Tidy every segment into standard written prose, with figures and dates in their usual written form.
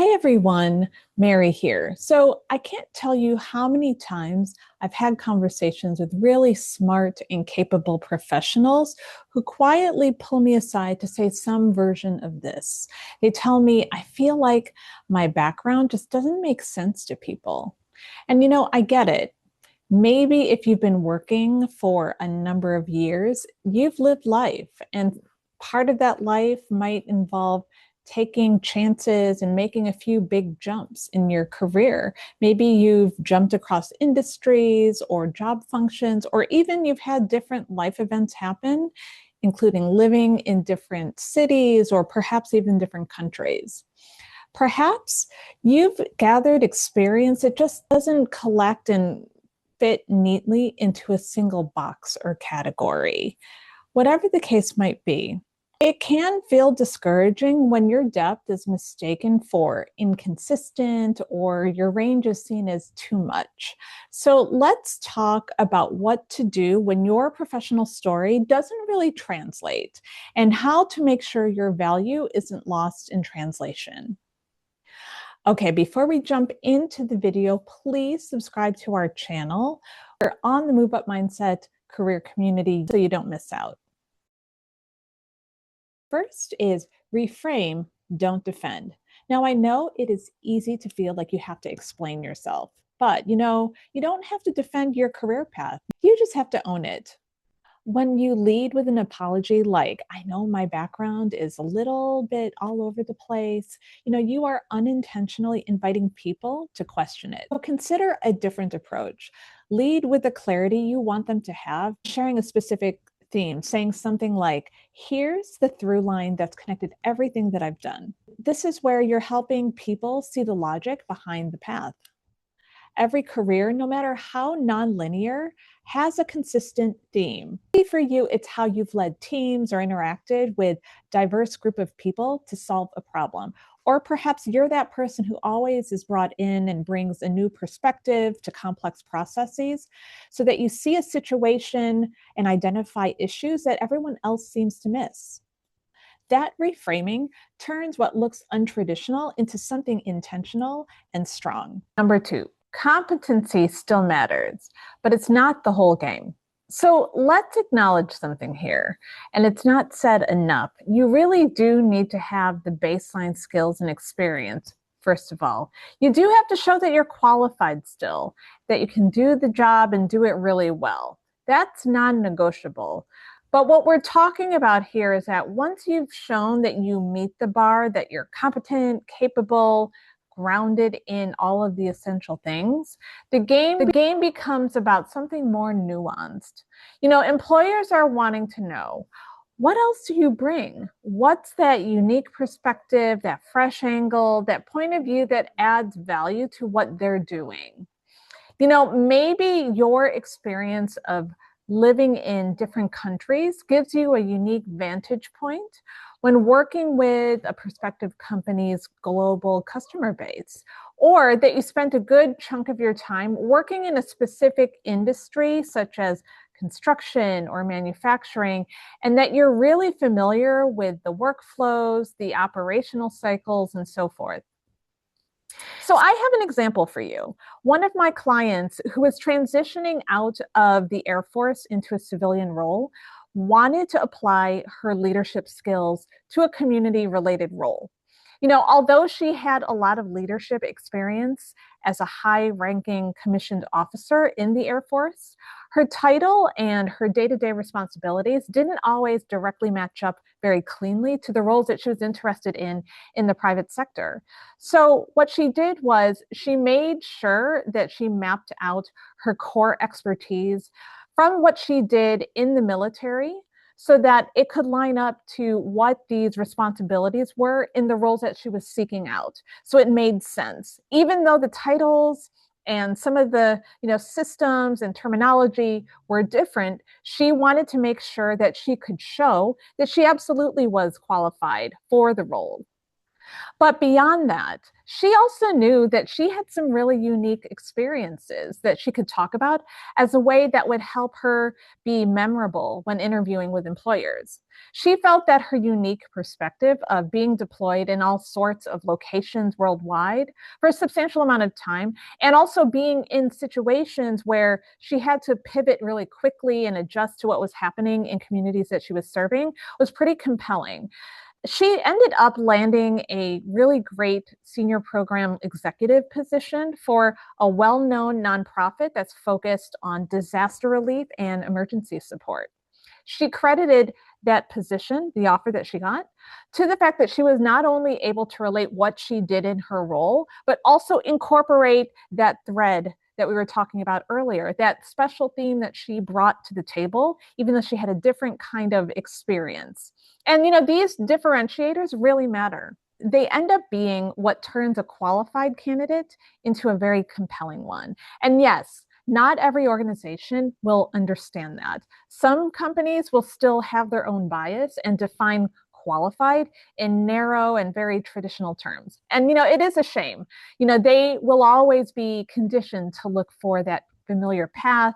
Hey everyone, Mary here. So I can't tell you how many times I've had conversations with really smart and capable professionals who quietly pull me aside to say some version of this. They tell me, I feel like my background just doesn't make sense to people. And I get it. Maybe if you've been working for a number of years, you've lived life, and part of that life might involve taking chances and making a few big jumps in your career. Maybe you've jumped across industries or job functions, or even you've had different life events happen, including living in different cities or perhaps even different countries. Perhaps you've gathered experience that just doesn't collect and fit neatly into a single box or category. Whatever the case might be, it can feel discouraging when your depth is mistaken for inconsistent or your range is seen as too much. So let's talk about what to do when your professional story doesn't really translate and how to make sure your value isn't lost in translation. Okay, before we jump into the video, please subscribe to our channel. We're on the Move Up Mindset career community so you don't miss out. First is reframe, don't defend. Now, I know it is easy to feel like you have to explain yourself, but you don't have to defend your career path. You just have to own it. When you lead with an apology, like, I know my background is a little bit all over the place, you are unintentionally inviting people to question it. So consider a different approach. Lead with the clarity you want them to have, sharing a specific theme, saying something like, here's the through line that's connected everything that I've done. This is where you're helping people see the logic behind the path. Every career, no matter how nonlinear, has a consistent theme. Maybe for you, it's how you've led teams or interacted with diverse group of people to solve a problem. Or perhaps you're that person who always is brought in and brings a new perspective to complex processes so that you see a situation and identify issues that everyone else seems to miss. That reframing turns what looks untraditional into something intentional and strong. Number two, competency still matters, but it's not the whole game. So let's acknowledge something here, and it's not said enough. You really do need to have the baseline skills and experience. First of all, you do have to show that you're qualified still, that you can do the job and do it really well. That's non-negotiable. But what we're talking about here is that once you've shown that you meet the bar, that you're competent, capable, grounded in all of the essential things, the game becomes about something more nuanced. Employers are wanting to know, what else do you bring? What's that unique perspective, that fresh angle, that point of view that adds value to what they're doing? Maybe your experience of living in different countries gives you a unique vantage point when working with a prospective company's global customer base, or that you spent a good chunk of your time working in a specific industry, such as construction or manufacturing, and that you're really familiar with the workflows, the operational cycles, and so forth. So I have an example for you. One of my clients who was transitioning out of the Air Force into a civilian role wanted to apply her leadership skills to a community-related role. Although she had a lot of leadership experience as a high-ranking commissioned officer in the Air Force, her title and her day-to-day responsibilities didn't always directly match up very cleanly to the roles that she was interested in the private sector. So what she did was she made sure that she mapped out her core expertise from what she did in the military so that it could line up to what these responsibilities were in the roles that she was seeking out. So it made sense, even though the titles and some of the systems and terminology were different. She wanted to make sure that she could show that she absolutely was qualified for the role. But beyond that, she also knew that she had some really unique experiences that she could talk about as a way that would help her be memorable when interviewing with employers. She felt that her unique perspective of being deployed in all sorts of locations worldwide for a substantial amount of time, and also being in situations where she had to pivot really quickly and adjust to what was happening in communities that she was serving, was pretty compelling. She ended up landing a really great senior program executive position for a well known nonprofit that's focused on disaster relief and emergency support. She credited that position, the offer that she got, to the fact that she was not only able to relate what she did in her role, but also incorporate that thread that we were talking about earlier, that special theme that she brought to the table, even though she had a different kind of experience. And, these differentiators really matter. They end up being what turns a qualified candidate into a very compelling one. And yes, not every organization will understand that. Some companies will still have their own bias and define qualified in narrow and very traditional terms. And, it is a shame. They will always be conditioned to look for that familiar path,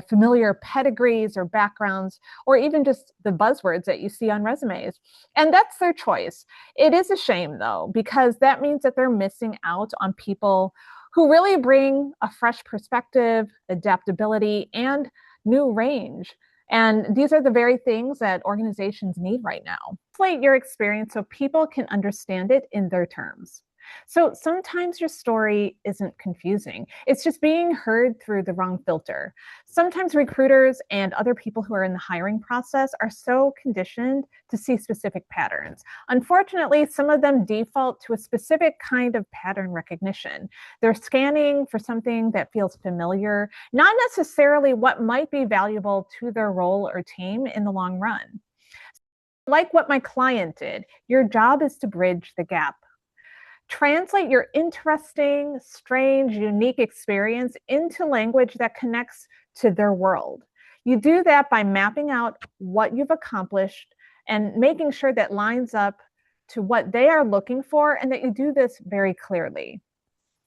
familiar pedigrees or backgrounds, or even just the buzzwords that you see on resumes. And that's their choice. It is a shame, though, because that means that they're missing out on people who really bring a fresh perspective, adaptability, and new range. And these are the very things that organizations need right now. Translate your experience so people can understand it in their terms. So sometimes your story isn't confusing. It's just being heard through the wrong filter. Sometimes recruiters and other people who are in the hiring process are so conditioned to see specific patterns. Unfortunately, some of them default to a specific kind of pattern recognition. They're scanning for something that feels familiar, not necessarily what might be valuable to their role or team in the long run. Like what my client did, your job is to bridge the gap. Translate your interesting, strange, unique experience into language that connects to their world. You do that by mapping out what you've accomplished and making sure that lines up to what they are looking for, and that you do this very clearly.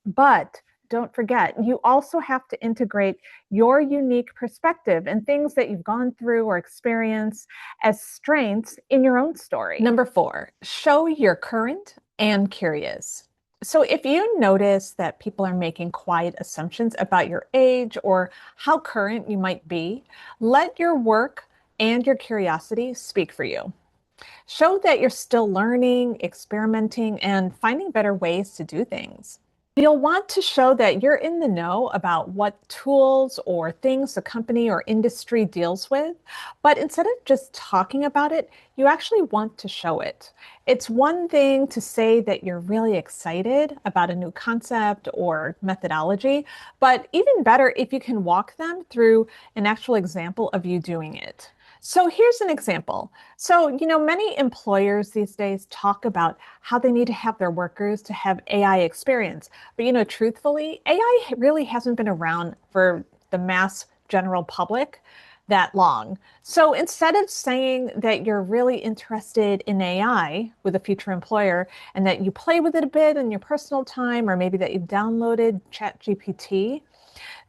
But don't forget, you also have to integrate your unique perspective and things that you've gone through or experienced as strengths in your own story. Number 4, show you're current and curious. So if you notice that people are making quiet assumptions about your age or how current you might be, let your work and your curiosity speak for you. Show that you're still learning, experimenting, and finding better ways to do things. You'll want to show that you're in the know about what tools or things the company or industry deals with, but instead of just talking about it, you actually want to show it. It's one thing to say that you're really excited about a new concept or methodology, but even better if you can walk them through an actual example of you doing it. So here's an example. So, many employers these days talk about how they need to have their workers to have AI experience. But, truthfully, AI really hasn't been around for the mass general public that long. So instead of saying that you're really interested in AI with a future employer and that you play with it a bit in your personal time, or maybe that you've downloaded ChatGPT,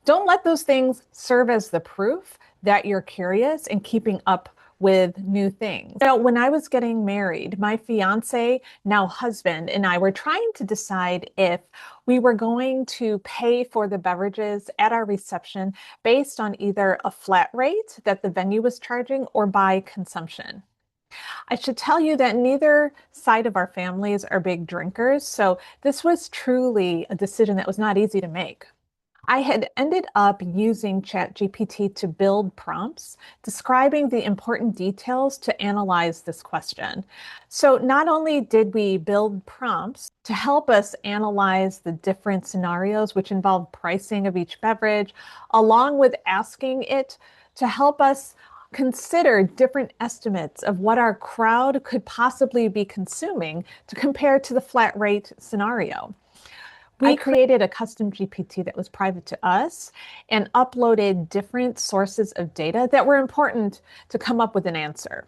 don't let those things serve as the proof that you're curious and keeping up with new things. When I was getting married, my fiance, now husband, and I were trying to decide if we were going to pay for the beverages at our reception based on either a flat rate that the venue was charging or by consumption. I should tell you that neither side of our families are big drinkers, so this was truly a decision that was not easy to make. I had ended up using ChatGPT to build prompts describing the important details to analyze this question. So not only did we build prompts to help us analyze the different scenarios which involve pricing of each beverage, along with asking it to help us consider different estimates of what our crowd could possibly be consuming to compare to the flat rate scenario. We created a custom GPT that was private to us and uploaded different sources of data that were important to come up with an answer.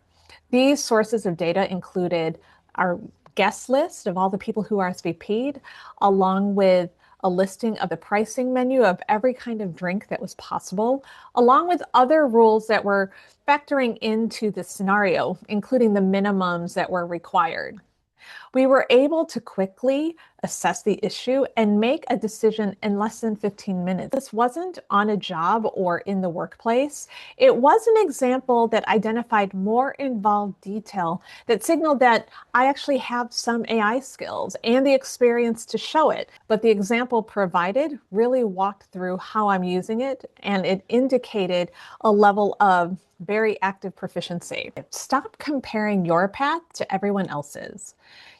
These sources of data included our guest list of all the people who RSVP'd, along with a listing of the pricing menu of every kind of drink that was possible, along with other rules that were factoring into the scenario, including the minimums that were required. We were able to quickly assess the issue and make a decision in less than 15 minutes. This wasn't on a job or in the workplace. It was an example that identified more involved detail that signaled that I actually have some AI skills and the experience to show it. But the example provided really walked through how I'm using it, and it indicated a level of very active proficiency. Stop comparing your path to everyone else's.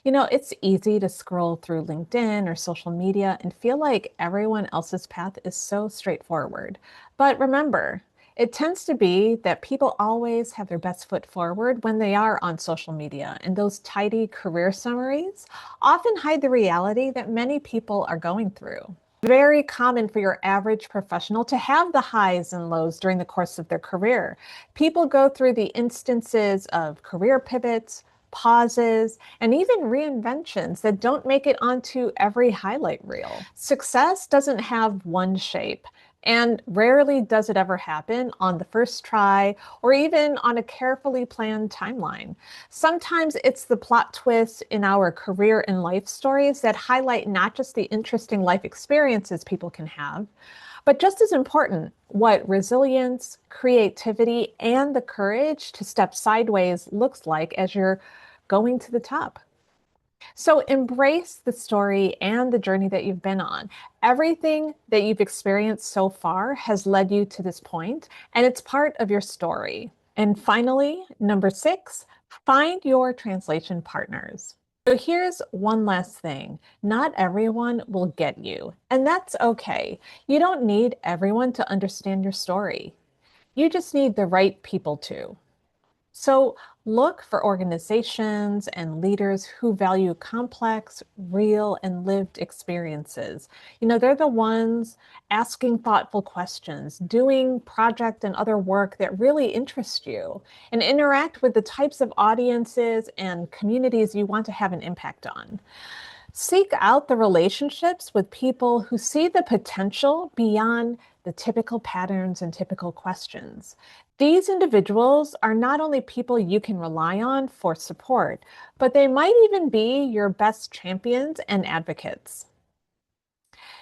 It's easy to scroll through LinkedIn or social media and feel like everyone else's path is so straightforward. But remember, it tends to be that people always have their best foot forward when they are on social media, and those tidy career summaries often hide the reality that many people are going through. Very common for your average professional to have the highs and lows during the course of their career. People go through the instances of career pivots, pauses, and even reinventions that don't make it onto every highlight reel. Success doesn't have one shape, and rarely does it ever happen on the first try or even on a carefully planned timeline. Sometimes it's the plot twists in our career and life stories that highlight not just the interesting life experiences people can have, but just as important, what resilience, creativity, and the courage to step sideways looks like as you're going to the top. So embrace the story and the journey that you've been on. Everything that you've experienced so far has led you to this point, and it's part of your story. And finally, number 6, find your translation partners. So here's one last thing. Not everyone will get you, and that's okay. You don't need everyone to understand your story. You just need the right people to. So look for organizations and leaders who value complex, real, and lived experiences. They're the ones asking thoughtful questions, doing project and other work that really interest you, and interact with the types of audiences and communities you want to have an impact on. Seek out the relationships with people who see the potential beyond the typical patterns and typical questions. These individuals are not only people you can rely on for support, but they might even be your best champions and advocates.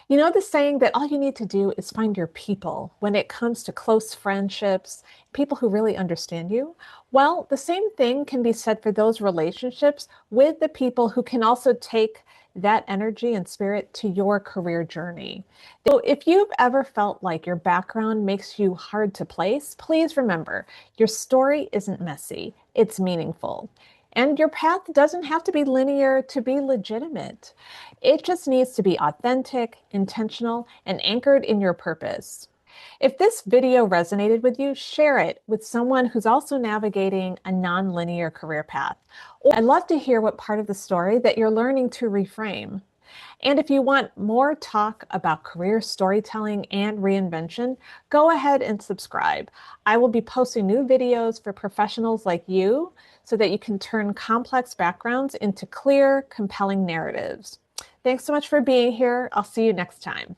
You know the saying that all you need to do is find your people when it comes to close friendships, people who really understand you? Well, the same thing can be said for those relationships with the people who can also take that energy and spirit to your career journey. So if you've ever felt like your background makes you hard to place, please remember your story isn't messy, it's meaningful. And your path doesn't have to be linear to be legitimate. It just needs to be authentic, intentional, and anchored in your purpose. If this video resonated with you, share it with someone who's also navigating a nonlinear career path. I'd love to hear what part of the story that you're learning to reframe. And if you want more talk about career storytelling and reinvention, go ahead and subscribe. I will be posting new videos for professionals like you so that you can turn complex backgrounds into clear, compelling narratives. Thanks so much for being here. I'll see you next time.